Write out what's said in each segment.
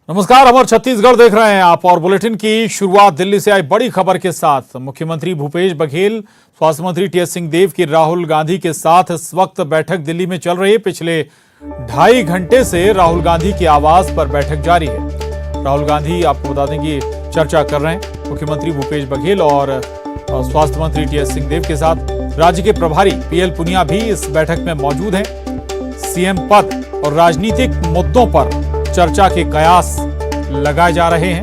नमस्कार, अमर छत्तीसगढ़ देख रहे हैं आप और बुलेटिन की शुरुआत दिल्ली से आई बड़ी खबर के साथ। मुख्यमंत्री भूपेश बघेल, स्वास्थ्य मंत्री टीएस सिंहदेव की राहुल गांधी के साथ इस वक्त बैठक दिल्ली में चल रही है। पिछले 2.5 घंटे से राहुल गांधी के आवास पर बैठक जारी है। राहुल गांधी आपको बता दें कि चर्चा कर रहे हैं मुख्यमंत्री भूपेश बघेल और स्वास्थ्य मंत्री टीएस सिंहदेव के साथ। राज्य के प्रभारी पीएल पुनिया भी इस बैठक में मौजूद हैं। सीएम पद और राजनीतिक मुद्दों पर चर्चा के कयास लगाए जा रहे हैं।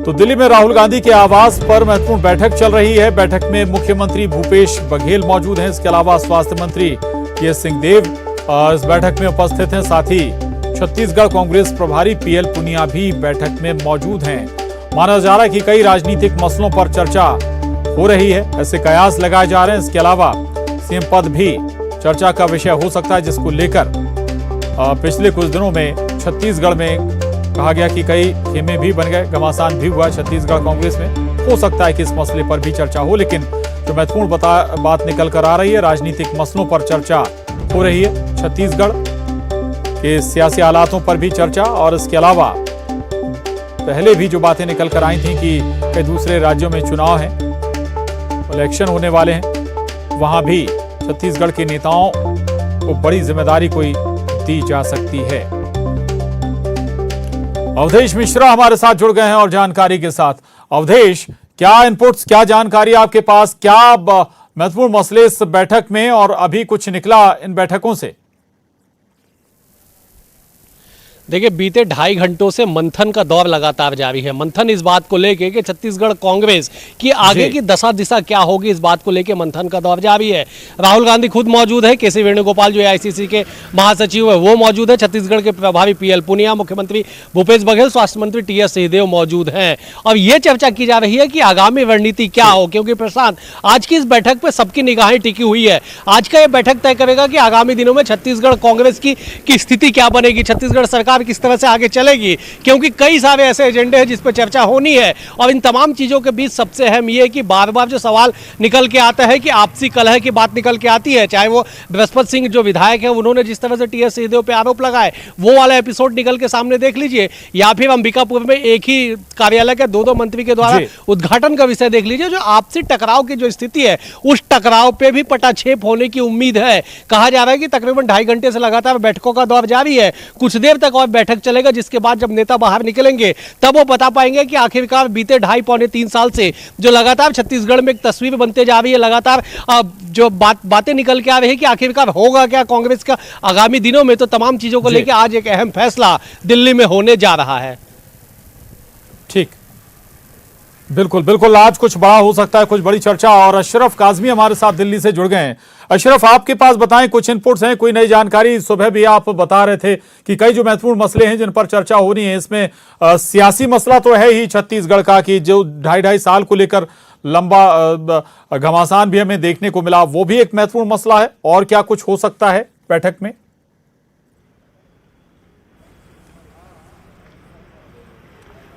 तो दिल्ली में राहुल गांधी के आवास पर महत्वपूर्ण बैठक चल रही है। बैठक में मुख्यमंत्री भूपेश बघेल मौजूद हैं। इसके अलावा स्वास्थ्य मंत्री टीएस सिंहदेव इस बैठक में उपस्थित हैं। साथ ही छत्तीसगढ़ कांग्रेस प्रभारी पीएल पुनिया भी बैठक में मौजूद हैं। माना जा रहा है कि कई राजनीतिक मसलों पर चर्चा हो रही है, ऐसे कयास लगाए जा रहे हैं। इसके अलावा सीएम पद भी चर्चा का विषय हो सकता है, जिसको लेकर पिछले कुछ दिनों में छत्तीसगढ़ में कहा गया कि कई खेमे भी बन गए, घमासान भी हुआ छत्तीसगढ़ कांग्रेस में। हो सकता है कि इस मसले पर भी चर्चा हो, लेकिन जो महत्वपूर्ण बात निकल कर आ रही है, राजनीतिक मसलों पर चर्चा हो रही है। छत्तीसगढ़ के सियासी हालातों पर भी चर्चा, और इसके अलावा पहले भी जो बातें निकल कर आई थी कि कई दूसरे राज्यों में चुनाव है, इलेक्शन होने वाले हैं, वहां भी छत्तीसगढ़ के नेताओं को बड़ी जिम्मेदारी कोई दी जा सकती है। अवधेश मिश्रा हमारे साथ जुड़ गए हैं और जानकारी के साथ। अवधेश, क्या इनपुट्स, क्या जानकारी आपके पास, क्या महत्वपूर्ण मसले इस बैठक में, और अभी कुछ निकला इन बैठकों से? देखिए, बीते 2.5 घंटों से मंथन का दौर लगातार जारी है। मंथन इस बात को लेके कि छत्तीसगढ़ कांग्रेस की आगे की दशा दिशा क्या होगी, इस बात को लेके मंथन का दौर जारी है। राहुल गांधी खुद मौजूद है, केसी वेणुगोपाल जो एआईसीसी के महासचिव है वो मौजूद है, छत्तीसगढ़ के प्रभारी पीएल पुनिया, मुख्यमंत्री भूपेश बघेल, स्वास्थ्य मंत्री टीएस सिंहदेव मौजूद हैं। और ये चर्चा की जा रही है कि आगामी रणनीति क्या हो, क्योंकि प्रशांत, आज की इस बैठक पर सबकी निगाहें टिकी हुई है। आज का ये बैठक तय करेगा कि आगामी दिनों में छत्तीसगढ़ कांग्रेस की स्थिति क्या बनेगी, छत्तीसगढ़ सरकार किस तरह से आगे चलेगी, क्योंकि कई सारे ऐसे एजेंडे हैं जिस पर चर्चा होनी है। और इन तमाम चीजों के बीच सबसे अहम ये है कि बार बार जो सवाल निकल के आता है कि आपसी कलह की बात निकल के आती है, चाहे वो बृहस्पति सिंह जो विधायक है उन्होंने जिस तरह से टीएस सिंहदेव पे आरोप लगाए, वो वाला एपिसोड निकल के सामने देख लीजिए, या फिर अंबिकापुर में एक ही कार्यालय के 2-2 मंत्री के द्वारा उद्घाटन का विषय देख लीजिए। जो आपसी टकराव की जो स्थिति है, उस टकराव पे भी पटाक्षेप होने की उम्मीद है। कहा जा रहा है कि तकरीबन 2.5 घंटे से लगातार बैठकों का दौर जारी है, कुछ देर तक और बैठक चलेगा, जिसके बाद जब नेता बाहर निकलेंगे तब वो बता पाएंगे कि आखिरकार बीते 2.5-3 साल से जो लगातार छत्तीसगढ़ में एक तस्वीर बनते जा रही है, लगातार जो बातें निकल के आ रही है कि आखिरकार होगा क्या कांग्रेस का आगामी दिनों में। तो तमाम चीजों को लेकर आज एक अहम फैसला दिल्ली में होने जा रहा है। ठीक, बिल्कुल बिल्कुल, आज कुछ बड़ा हो सकता है, कुछ बड़ी चर्चा। और अशरफ काजमी हमारे साथ दिल्ली से जुड़ गए हैं। अशरफ, आपके पास बताएं, कुछ इनपुट्स हैं, कोई नई जानकारी? सुबह भी आप बता रहे थे कि कई जो महत्वपूर्ण मसले हैं जिन पर चर्चा हो रही है, इसमें सियासी मसला तो है ही छत्तीसगढ़ का, कि जो 2.5 साल को लेकर लंबा घमासान भी हमें देखने को मिला, वो भी एक महत्वपूर्ण मसला है। और क्या कुछ हो सकता है बैठक में?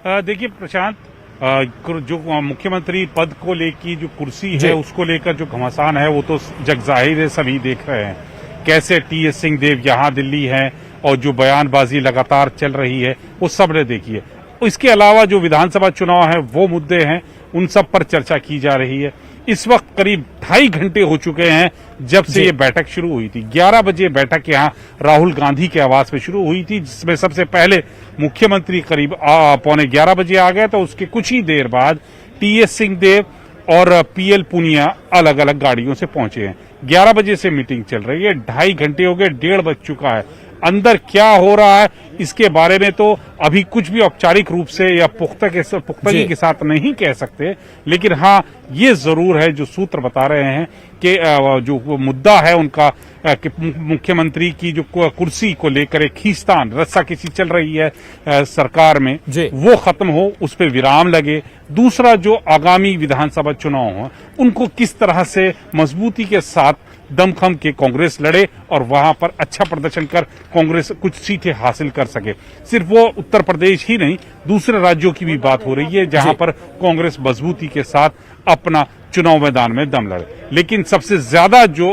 देखिए प्रशांत, जो मुख्यमंत्री पद को लेकर जो कुर्सी है उसको लेकर जो घमासान है वो तो जगजाहिर है, सभी देख रहे हैं कैसे टीएस सिंहदेव यहाँ दिल्ली हैं और जो बयानबाजी लगातार चल रही है वो सब ने देखी है। इसके अलावा जो विधानसभा चुनाव है वो मुद्दे हैं, उन सब पर चर्चा की जा रही है। इस वक्त करीब 2.5 घंटे हो चुके हैं जब से ये बैठक शुरू हुई थी। 11 बजे बैठक यहाँ राहुल गांधी के आवास में शुरू हुई थी, जिसमें सबसे पहले मुख्यमंत्री करीब 11:15 बजे आ गए, तो उसके कुछ ही देर बाद टीएस सिंहदेव और पीएल पुनिया अलग अलग गाड़ियों से पहुंचे हैं। 11 बजे से मीटिंग चल रही है, 2.5 घंटे हो गए, 1:30 बज चुका है। अंदर क्या हो रहा है इसके बारे में तो अभी कुछ भी औपचारिक रूप से या पुख्तगी के साथ नहीं कह सकते, लेकिन हाँ ये जरूर है, जो सूत्र बता रहे हैं कि जो मुद्दा है उनका कि मुख्यमंत्री की जो कुर्सी को लेकर एक खींचतान रस्साकशी चल रही है सरकार में, वो खत्म हो, उस पर विराम लगे। दूसरा, जो आगामी विधानसभा चुनाव हो उनको किस तरह से मजबूती के साथ दमखम के कांग्रेस लड़े और वहां पर अच्छा प्रदर्शन कर कांग्रेस कुछ सीटें हासिल कर सके। सिर्फ वो उत्तर प्रदेश ही नहीं, दूसरे राज्यों की भी बात हो रही है जहां पर कांग्रेस मजबूती के साथ अपना चुनाव मैदान में दम लड़े। लेकिन सबसे ज्यादा जो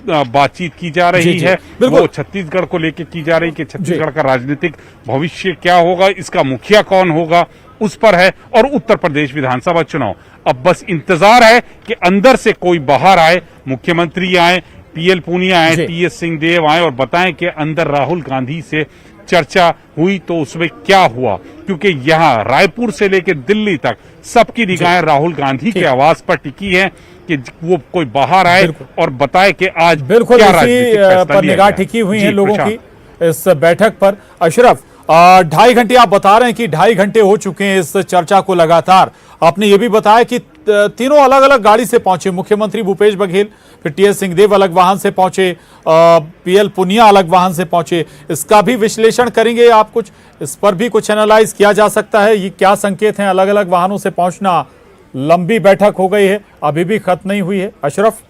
बातचीत की जा रही है वो छत्तीसगढ़ को लेकर की जा रही कि छत्तीसगढ़ का राजनीतिक भविष्य क्या होगा, इसका मुखिया कौन होगा, उस पर है। और उत्तर प्रदेश विधानसभा चुनाव, अब बस इंतजार है कि अंदर से कोई बाहर आए, मुख्यमंत्री आए, पीएल पुनिया आए, टीएस सिंहदेव आए और बताएं कि अंदर राहुल गांधी से चर्चा हुई तो उसमें क्या हुआ। क्योंकि यहाँ रायपुर से लेकर दिल्ली तक सबकी निगाहें राहुल गांधी के आवाज पर टिकी है कि वो कोई बाहर आए और बताए कि आज बिल्कुल क्या इसी पर निगाह टिकी हुई है लोगों की इस बैठक पर। अशरफ, 2.5 घंटे आप बता रहे हैं कि 2.5 घंटे हो चुके हैं इस चर्चा को लगातार। आपने ये भी बताया कि तीनों अलग अलग गाड़ी से पहुंचे, मुख्यमंत्री भूपेश बघेल, फिर टीएस सिंहदेव अलग वाहन से पहुंचे, पीएल पुनिया अलग वाहन से पहुंचे। इसका भी विश्लेषण करेंगे आप, कुछ इस पर भी कुछ एनालाइज किया जा सकता है? ये क्या संकेत हैं? अलग अलग वाहनों से पहुंचना, लंबी बैठक हो गई है, अभी भी खत्म नहीं हुई है। अशरफ,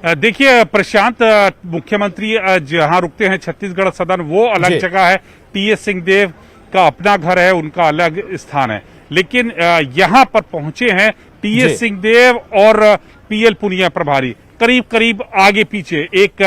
देखिए प्रशांत, मुख्यमंत्री जहां रुकते हैं छत्तीसगढ़ सदन वो अलग जगह है, टीएस सिंहदेव का अपना घर है, उनका अलग स्थान है। लेकिन यहां पर पहुंचे हैं टीएस सिंहदेव और पीएल पुनिया प्रभारी, करीब करीब आगे पीछे। एक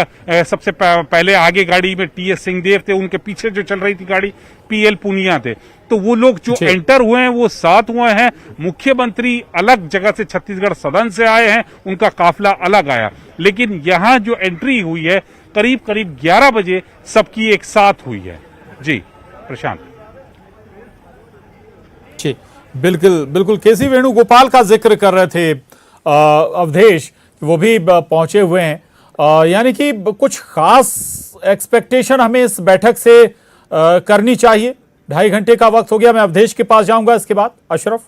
सबसे पहले आगे गाड़ी में टीएस सिंहदेव थे, उनके पीछे जो चल रही थी गाड़ी पीएल पुनिया थे। तो वो लोग जो एंटर हुए हैं वो साथ हुए हैं। मुख्यमंत्री अलग जगह से छत्तीसगढ़ सदन से आए हैं, उनका काफिला अलग आया। लेकिन यहाँ जो एंट्री हुई है करीब करीब 11 बजे सबकी एक साथ हुई है। जी प्रशांत। जी बिल्कुल बिल्कुल, केसी वेणुगोपाल का जिक्र कर रहे थे अवधेश, वो भी पहुंचे हुए हैं। यानी कि कुछ खास एक्सपेक्टेशन हमें इस बैठक से करनी चाहिए। 2.5 घंटे का वक्त हो गया, मैं अवधेश के पास जाऊंगा इसके बाद। अशरफ,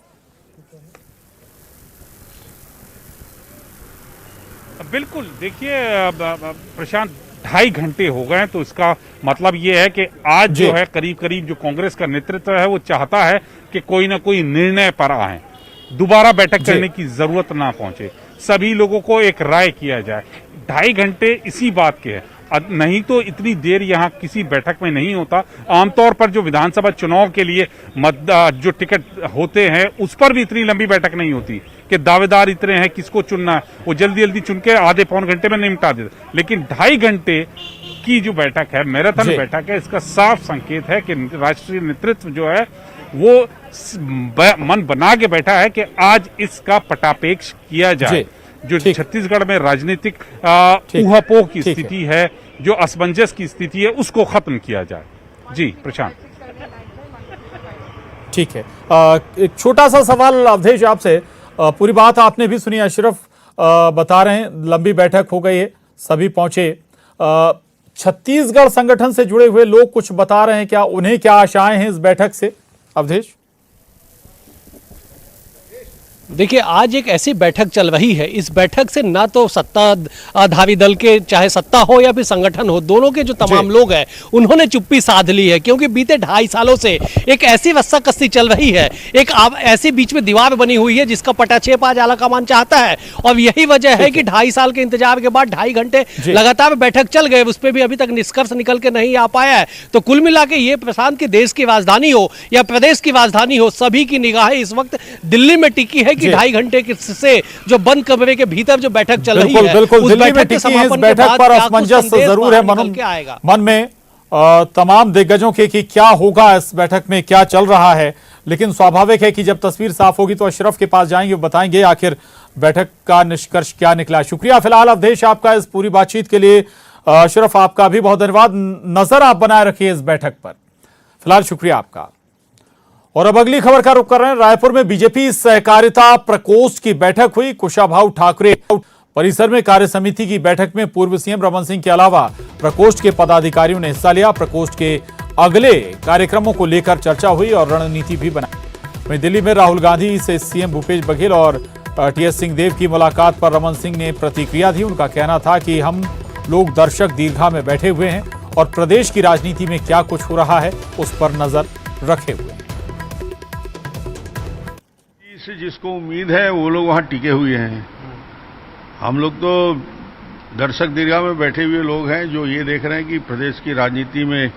बिल्कुल, देखिए प्रशांत, 2.5 घंटे हो गए, तो इसका मतलब ये है कि आज जो है करीब करीब जो कांग्रेस का नेतृत्व है वो चाहता है कि कोई ना कोई निर्णय पर आए, दोबारा बैठक करने की जरूरत ना पहुंचे, सभी लोगों को एक राय किया जाए। 2.5 घंटे इसी बात के है, नहीं तो इतनी देर यहाँ किसी बैठक में नहीं होता। आमतौर पर जो विधानसभा चुनाव के लिए जो टिकट होते हैं उस पर भी इतनी लंबी बैठक नहीं होती कि दावेदार इतने हैं, किसको चुनना है, वो जल्दी जल्दी चुन के आधे पौन घंटे में निपटा देते। लेकिन 2.5 घंटे की जो बैठक है, मैराथन बैठक है, इसका साफ संकेत है कि राष्ट्रीय नेतृत्व जो है वो मन बना के बैठा है कि आज इसका पटापेक्ष किया जाए। जो छत्तीसगढ़ में राजनीतिक ऊहापोह की स्थिति है, जो असमंजस की स्थिति है, उसको खत्म किया जाए। जी प्रशांत। ठीक है, एक छोटा सा सवाल अवधेश आपसे, पूरी बात आपने भी सुनी, अशरफ बता रहे हैं लंबी बैठक हो गई है, सभी पहुंचे। छत्तीसगढ़ संगठन से जुड़े हुए लोग कुछ बता रहे हैं क्या, उन्हें क्या आशाएं हैं इस बैठक से? अवधेश, देखिए, आज एक ऐसी बैठक चल रही है, इस बैठक से ना तो सत्ताधारी दल के चाहे सत्ता हो या फिर संगठन हो, दोनों के जो तमाम लोग हैं उन्होंने चुप्पी साध ली है। क्योंकि बीते 2.5 सालों से एक ऐसी रस्साकस्सी चल रही है, एक ऐसी बीच में दीवार बनी हुई है जिसका पटाछेप आज आलाकमान चाहता है। और यही वजह है कि 2.5 साल के इंतजार के बाद 2.5 घंटे लगातार बैठक चल गए, उस पर भी अभी तक निष्कर्ष निकल के नहीं आ पाया है। तो कुल मिला के ये प्रशांत की देश की राजधानी हो या प्रदेश की राजधानी हो, सभी की निगाहें इस वक्त दिल्ली में टिकी है कि 2.5 घंटे से जो बंद कमरे के भीतर जो बैठक चल रही है, बिल्कुल दिल्ली में टिकी है, इस बैठक पर असमंजस जरूर है मन में तमाम दिग्गजों के कि क्या होगा इस बैठक में, क्या चल रहा है। लेकिन स्वाभाविक है कि जब तस्वीर साफ होगी तो अशरफ के पास जाएंगे, बताएंगे आखिर बैठक का निष्कर्ष क्या निकला। शुक्रिया फिलहाल अवधेश आपका इस पूरी बातचीत के लिए। अशरफ, आपका भी बहुत धन्यवाद, नजर आप बनाए रखिए इस बैठक पर। फिलहाल शुक्रिया आपका। और अब अगली खबर का रुख कर रहे हैं। रायपुर में बीजेपी सहकारिता प्रकोष्ठ की बैठक हुई। कुशाभाऊ ठाकरे परिसर में कार्य समिति की बैठक में पूर्व सीएम रमन सिंह के अलावा प्रकोष्ठ के पदाधिकारियों ने हिस्सा लिया। प्रकोष्ठ के अगले कार्यक्रमों को लेकर चर्चा हुई और रणनीति भी बनाई। वहीं दिल्ली में राहुल गांधी से सीएम भूपेश बघेल और टीएस सिंहदेव की मुलाकात पर रमन सिंह ने प्रतिक्रिया दी। उनका कहना था कि हम लोग दर्शक दीर्घा में बैठे हुए हैं और प्रदेश की राजनीति में क्या कुछ हो रहा है उस पर नजर रखे हुए हैं। जिसको उम्मीद है वो लोग वहां टिके हुए हैं। हम लोग तो दर्शक दीर्घा में बैठे हुए लोग हैं जो ये देख रहे हैं कि प्रदेश की राजनीति में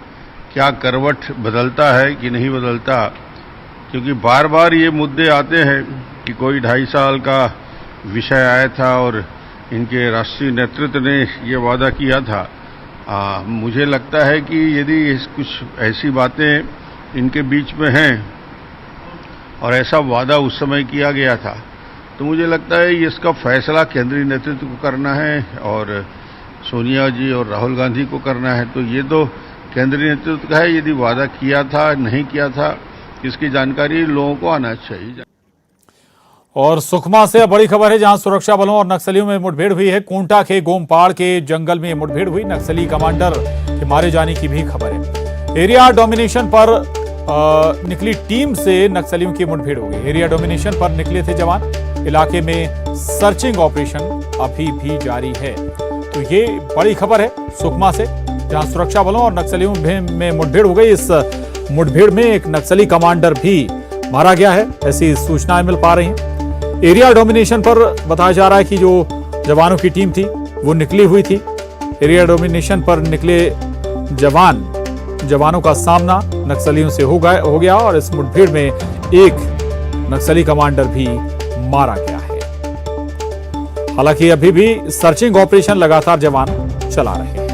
क्या करवट बदलता है कि नहीं बदलता। क्योंकि बार बार ये मुद्दे आते हैं कि कोई 2.5 साल का विषय आया था और इनके राष्ट्रीय नेतृत्व ने ये वादा किया था। मुझे लगता है कि यदि कुछ ऐसी बातें इनके बीच में हैं और ऐसा वादा उस समय किया गया था, तो मुझे लगता है इसका फैसला केंद्रीय नेतृत्व को करना है और सोनिया जी और राहुल गांधी को करना है। तो ये तो केंद्रीय नेतृत्व का है। यदि वादा किया था नहीं किया था, इसकी जानकारी लोगों को आना चाहिए। और सुकमा से बड़ी खबर है, जहां सुरक्षा बलों और नक्सलियों में मुठभेड़ हुई है। कोंटा के गोमपाड़ के जंगल में मुठभेड़ हुई। नक्सली कमांडर के मारे जाने की भी खबर है। एरिया डोमिनेशन पर निकली टीम से नक्सलियों की मुठभेड़ हो गई। एरिया डोमिनेशन पर निकले थे जवान। इलाके में सर्चिंग ऑपरेशन अभी भी जारी है। तो ये बड़ी खबर है सुकमा से, जहां सुरक्षा बलों और नक्सलियों में मुठभेड़ हो गई। इस मुठभेड़ में एक नक्सली कमांडर भी मारा गया है, ऐसी सूचनाएं मिल पा रही हैं। एरिया डोमिनेशन पर बताया जा रहा है कि जो जवानों की टीम थी वो निकली हुई थी। एरिया डोमिनेशन पर निकले जवानों का सामना नक्सलियों से हो गया और इस मुठभेड़ में एक नक्सली कमांडर भी मारा गया है। हालांकि अभी भी सर्चिंग ऑपरेशन लगातार जवान चला रहे हैं।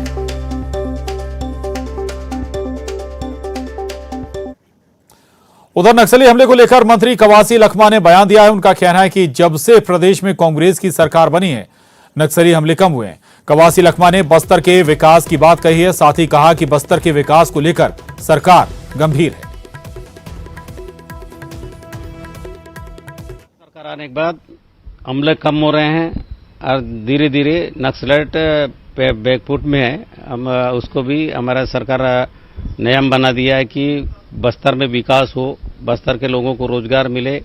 उधर नक्सली हमले को लेकर मंत्री कवासी लखमा ने बयान दिया है। उनका कहना है कि जब से प्रदेश में कांग्रेस की सरकार बनी है, नक्सली हमले कम हुए हैं। कवासी लखमा ने बस्तर के विकास की बात कही है। साथ ही कहा कि बस्तर के विकास को लेकर सरकार गंभीर है। सरकार आने के बाद हमले कम हो रहे हैं और धीरे धीरे नक्सलाइट बैकफुट में है। हम उसको भी हमारा सरकार नियम बना दिया है कि बस्तर में विकास हो, बस्तर के लोगों को रोजगार मिले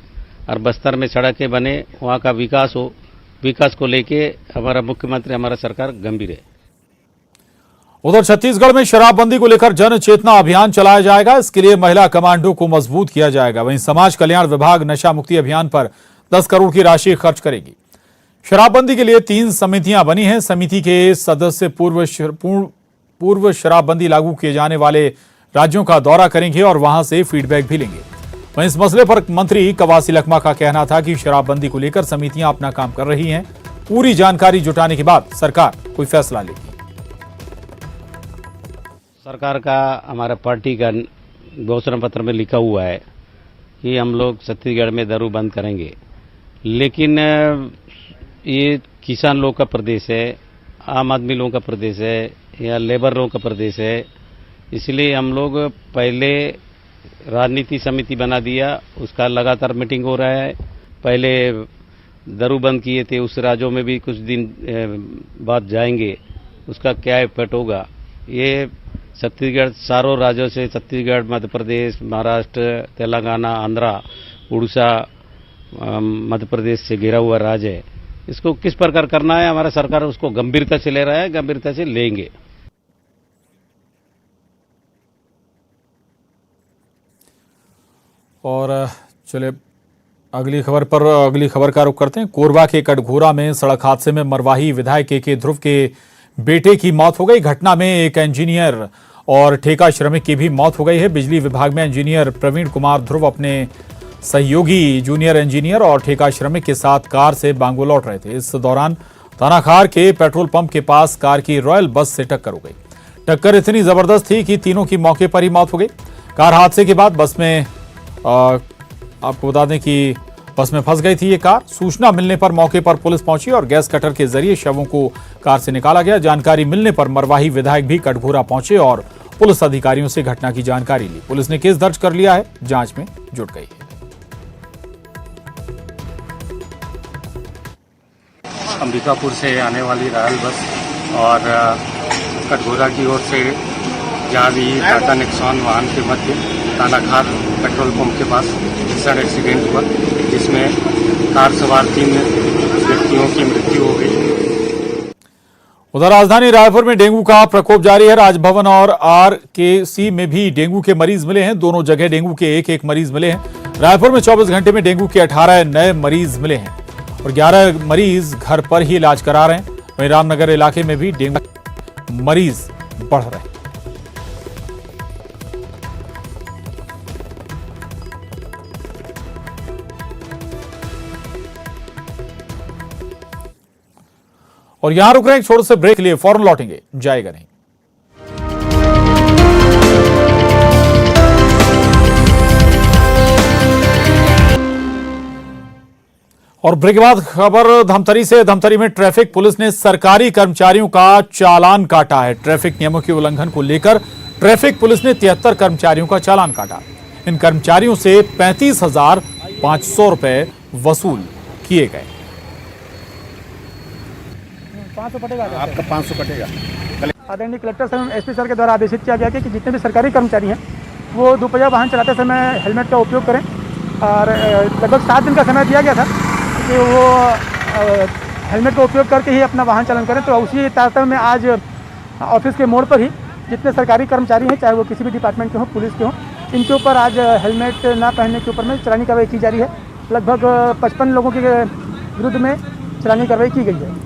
और बस्तर में सड़कें बने, वहाँ का विकास हो। विकास को लेके हमारा मुख्यमंत्री, हमारा सरकार गंभीर है। उधर छत्तीसगढ़ में शराबबंदी को लेकर जन चेतना अभियान चलाया जाएगा। इसके लिए महिला कमांडो को मजबूत किया जाएगा। वहीं समाज कल्याण विभाग नशा मुक्ति अभियान पर 10 करोड़ की राशि खर्च करेगी। शराबबंदी के लिए 3 समितियां बनी हैं। समिति के सदस्य पूर्व शराबबंदी लागू किए जाने वाले राज्यों का दौरा करेंगे और वहां से फीडबैक भी लेंगे। वहीं इस मसले पर मंत्री कवासी लखमा का कहना था कि शराबबंदी को लेकर समितियां अपना काम कर रही हैं। पूरी जानकारी जुटाने के बाद सरकार कोई फैसला लेगी। सरकार का, हमारा पार्टी का घोषणा पत्र में लिखा हुआ है कि हम लोग छत्तीसगढ़ में दारू बंद करेंगे। लेकिन ये किसान लोग का प्रदेश है, आम आदमी लोगों का प्रदेश है या लेबर लोगों का प्रदेश है। इसलिए हम लोग पहले राजनीति समिति बना दिया, उसका लगातार मीटिंग हो रहा है। पहले दारू बंद किए थे, उस राज्यों में भी कुछ दिन बाद जाएंगे, उसका क्या इफेक्ट होगा। ये छत्तीसगढ़, सारों राज्यों से छत्तीसगढ़, मध्य प्रदेश, महाराष्ट्र, तेलंगाना, आंध्रा, उड़ीसा, मध्य प्रदेश से घिरा हुआ राज्य है। इसको किस प्रकार करना है, हमारा सरकार उसको गंभीरता से ले रहा है, गंभीरता से लेंगे। और चले अगली खबर का रुख करते हैं। कोरबा के कटघोरा में सड़क हादसे में मरवाही विधायक के ध्रुव के बेटे की मौत हो गई। घटना में एक इंजीनियर और ठेका श्रमिक की भी मौत हो गई है। बिजली विभाग में इंजीनियर प्रवीण कुमार ध्रुव अपने सहयोगी जूनियर इंजीनियर और ठेका श्रमिक के साथ कार से बांगो लौट रहे थे। इस दौरान तानाखार के पेट्रोल पंप के पास कार की रॉयल बस से टक्कर हो गई। टक्कर इतनी जबरदस्त थी कि तीनों की मौके पर ही मौत हो गई। कार हादसे के बाद बस में आपको बता दें कि बस में फंस गई थी ये कार। सूचना मिलने पर मौके पर पुलिस पहुंची और गैस कटर के जरिए शवों को कार से निकाला गया। जानकारी मिलने पर मरवाही विधायक भी कटघोरा पहुंचे और पुलिस अधिकारियों से घटना की जानकारी ली। पुलिस ने केस दर्ज कर लिया है, जांच में जुट गई है। अंबिकापुर से आने वाली रॉयल बस और कटघोरा की ओर से जा रही टाटा नेक्सॉन वाहन के मध्य तानाखार पेट्रोल पंप के पास भीषण एक्सीडेंट हुआ, जिसमें कार सवार 3 व्यक्तियों की मृत्यु हो गई। उधर राजधानी रायपुर में डेंगू का प्रकोप जारी है। राजभवन और आरकेसी में भी डेंगू के मरीज मिले हैं। दोनों जगह डेंगू के एक मरीज मिले हैं। रायपुर में 24 घंटे में डेंगू के 18 नए मरीज मिले हैं और 11 मरीज घर पर ही इलाज करा रहे हैं। वहीं रामनगर इलाके में भी डेंगू मरीज बढ़ रहे हैं। और यहां रुक रहे हैं, छोटे से ब्रेक के लिए, फौरन लौटेंगे, जाएगा नहीं। और ब्रेक के बाद खबर धमतरी से। धमतरी में ट्रैफिक पुलिस ने सरकारी कर्मचारियों का चालान काटा है। ट्रैफिक नियमों के उल्लंघन को लेकर ट्रैफिक पुलिस ने 73 कर्मचारियों का चालान काटा। इन कर्मचारियों से 35,500 रुपए वसूल किए गए। 500 कटेगा, आपका 500 कटेगा। आदरणीय कलेक्टर सर, एसपी सर के द्वारा आदेशित किया गया कि जितने भी सरकारी कर्मचारी हैं वो दोपहिया वाहन चलाते समय हेलमेट का उपयोग करें। और लगभग 7 दिन का समय दिया गया था कि वो हेलमेट का उपयोग करके ही अपना वाहन चालन करें। तो उसी तारतम्य में आज ऑफिस के मोड़ पर ही जितने सरकारी कर्मचारी हैं, चाहे वो किसी भी डिपार्टमेंट के हों, पुलिस के हों, इनके ऊपर आज हेलमेट ना पहनने के ऊपर में चलानी कार्रवाई की जा रही है। लगभग 55 लोगों के विरुद्ध में चलानी कार्रवाई की गई है।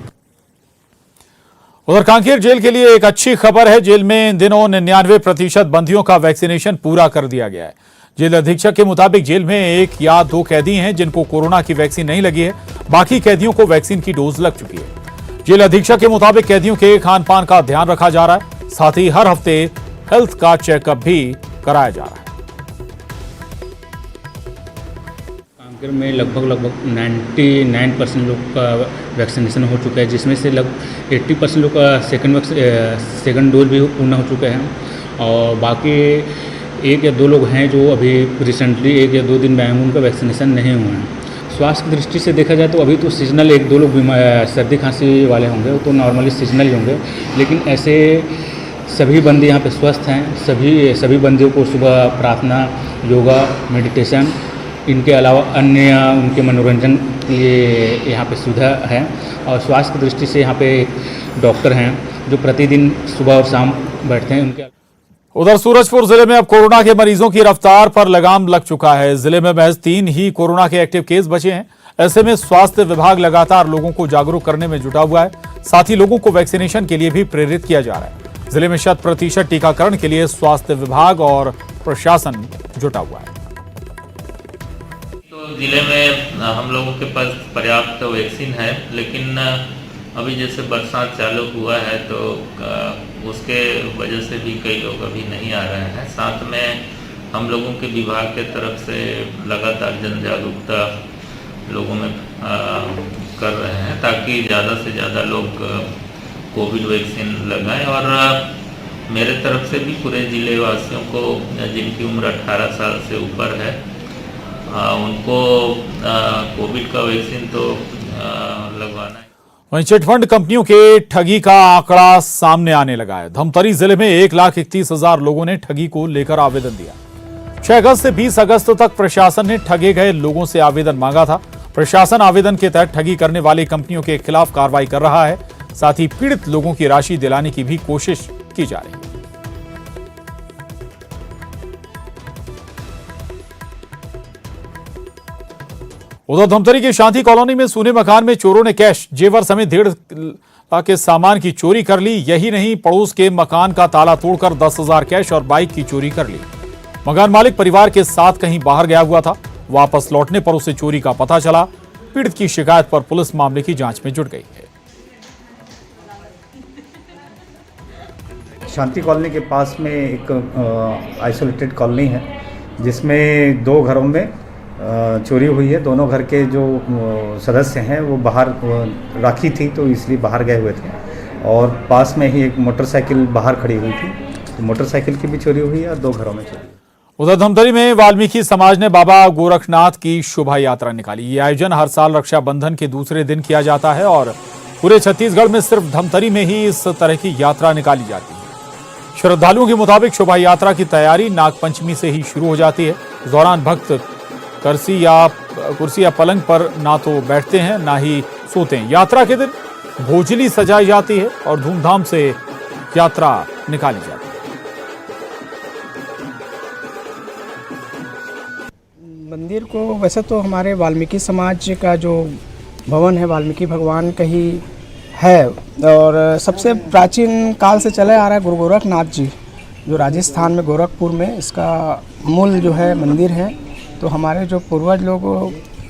उधर कांकेर जेल के लिए एक अच्छी खबर है। जेल में इन दिनों 99% बंदियों का वैक्सीनेशन पूरा कर दिया गया है। जेल अधीक्षक के मुताबिक जेल में 1 या 2 कैदी हैं जिनको कोरोना की वैक्सीन नहीं लगी है। बाकी कैदियों को वैक्सीन की डोज लग चुकी है। जेल अधीक्षक के मुताबिक कैदियों के खान पान का ध्यान रखा जा रहा है, साथ ही हर हफ्ते हेल्थ का चेकअप भी कराया जा रहा है। कांकेर में लगभग 99% लोग का वैक्सीनेशन हो चुका है, जिसमें से लगभग 80% लोग का सेकंड डोज भी पूर्ण हो चुका है। और बाकी 1 या 2 लोग हैं जो अभी रिसेंटली 1 या 2 दिन में आए हैं, उनका वैक्सीनेशन नहीं हुआ है। स्वास्थ्य की दृष्टि से देखा जाए तो अभी तो सीजनल 1-2 लोग सर्दी खांसी वाले होंगे, वो तो नॉर्मली सीजनल ही होंगे। लेकिन ऐसे सभी बंदी यहाँ पे स्वस्थ हैं। सभी बंदियों को सुबह प्रार्थना, योगा, मेडिटेशन, इनके अलावा अन्य उनके मनोरंजन के लिए यहाँ पे सुविधा है। और स्वास्थ्य की दृष्टि से यहाँ पे डॉक्टर हैं जो प्रतिदिन सुबह और शाम बैठते हैं। उनके उधर सूरजपुर जिले में अब कोरोना के मरीजों की रफ्तार पर लगाम लग चुका है। जिले में महज 3 ही कोरोना के एक्टिव केस बचे हैं। ऐसे में स्वास्थ्य विभाग लगातार लोगों को जागरूक करने में जुटा हुआ है, साथ ही लोगों को वैक्सीनेशन के लिए भी प्रेरित किया जा रहा है। जिले में 100% टीकाकरण के लिए स्वास्थ्य विभाग और प्रशासन जुटा हुआ है। तो जिले में हम लोगों के पास पर्याप्त वैक्सीन है, लेकिन अभी जैसे बरसात चालू हुआ है तो उसके वजह से भी कई लोग अभी नहीं आ रहे हैं। साथ में हम लोगों के विभाग के तरफ से लगातार जन जागरूकता लोगों में कर रहे हैं ताकि ज़्यादा से ज़्यादा लोग कोविड वैक्सीन लगाएं। और मेरे तरफ से भी पूरे जिले वासियों को जिनकी उम्र 18 साल से ऊपर है उनको कोविड का वैक्सीन तो लगवाना है। वहीं चिटफंड कंपनियों के ठगी का आंकड़ा सामने आने लगा है। धमतरी जिले में 1,31,000 लोगों ने ठगी को लेकर आवेदन दिया। 6 अगस्त से 20 अगस्त तक प्रशासन ने ठगे गए लोगों से आवेदन मांगा था। प्रशासन आवेदन के तहत ठगी करने वाली कंपनियों के खिलाफ कार्रवाई कर रहा है, साथ ही पीड़ित लोगों की राशि दिलाने की भी कोशिश की जा रही है। उधर धमतरी की शांति कॉलोनी में सूने मकान में चोरों ने कैश, जेवर समेत 1.5 लाख के सामान की चोरी कर ली। यही नहीं, पड़ोस के मकान का ताला तोड़कर 10,000 कैश और बाइक की चोरी कर ली। मकान मालिक परिवार के साथ कहीं बाहर गया हुआ था। वापस लौटने पर उसे चोरी का पता चला। पीड़ित की शिकायत पर पुलिस मामले की जांच में जुट गई है। शांति कॉलोनी के पास में एक आइसोलेटेड कॉलोनी है जिसमें 2 घरों में चोरी हुई है। दोनों घर के जो सदस्य हैं वो बाहर राखी थी तो इसलिए बाहर गए हुए थे, और पास में ही एक मोटरसाइकिल बाहर खड़ी हुई थी, तो मोटरसाइकिल की भी चोरी हुई है और 2 घरों में चोरी। उधर धमतरी में वाल्मीकि समाज ने बाबा गोरखनाथ की शोभा यात्रा निकाली। ये आयोजन हर साल रक्षाबंधन के दूसरे दिन किया जाता है और पूरे छत्तीसगढ़ में सिर्फ धमतरी में ही इस तरह की यात्रा निकाली जाती है। श्रद्धालुओं के मुताबिक शोभा यात्रा की तैयारी नागपंचमी से ही शुरू हो जाती है। इस दौरान भक्त कुर्सी या पलंग पर ना तो बैठते हैं ना ही सोते हैं। यात्रा के दिन भोजली सजाई जाती है और धूमधाम से यात्रा निकाली जाती है। मंदिर को वैसे तो हमारे वाल्मीकि समाज का जो भवन है वाल्मीकि भगवान का ही है, और सबसे प्राचीन काल से चले आ रहा है गुरु गोरखनाथ जी, जो राजस्थान में गोरखपुर में इसका मूल जो है मंदिर है। तो हमारे जो पूर्वज लोग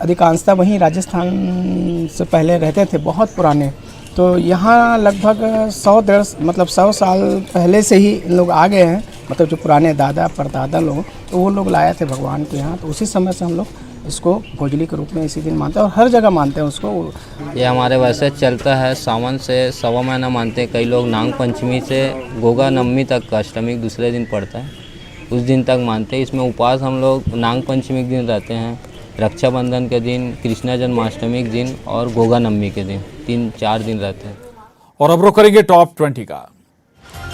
अधिकांशतः वहीं राजस्थान से पहले रहते थे, बहुत पुराने, तो यहाँ लगभग 100 साल पहले से ही इन लोग आ गए हैं, मतलब जो पुराने दादा परदादा लोग, तो वो लोग लाए थे भगवान के यहाँ। तो उसी समय से हम लोग इसको भोजली के रूप में इसी दिन मानते हैं और हर जगह मानते हैं उसको। ये हमारे वैसे चलता है, सावन से 1.25 महीना मानते हैं कई लोग। नाग पंचमी से गोगा नवमी तक, अष्टमी दूसरे दिन पड़ता है, उस दिन तक मानते हैं। इसमें उपवास हम लोग नाग पंचमी के दिन रहते हैं, रक्षाबंधन के दिन, कृष्णा जन्माष्टमी के दिन और गोगा नवमी के दिन, 3-4 दिन रहते हैं। और अब रुक करेंगे टॉप 20 का।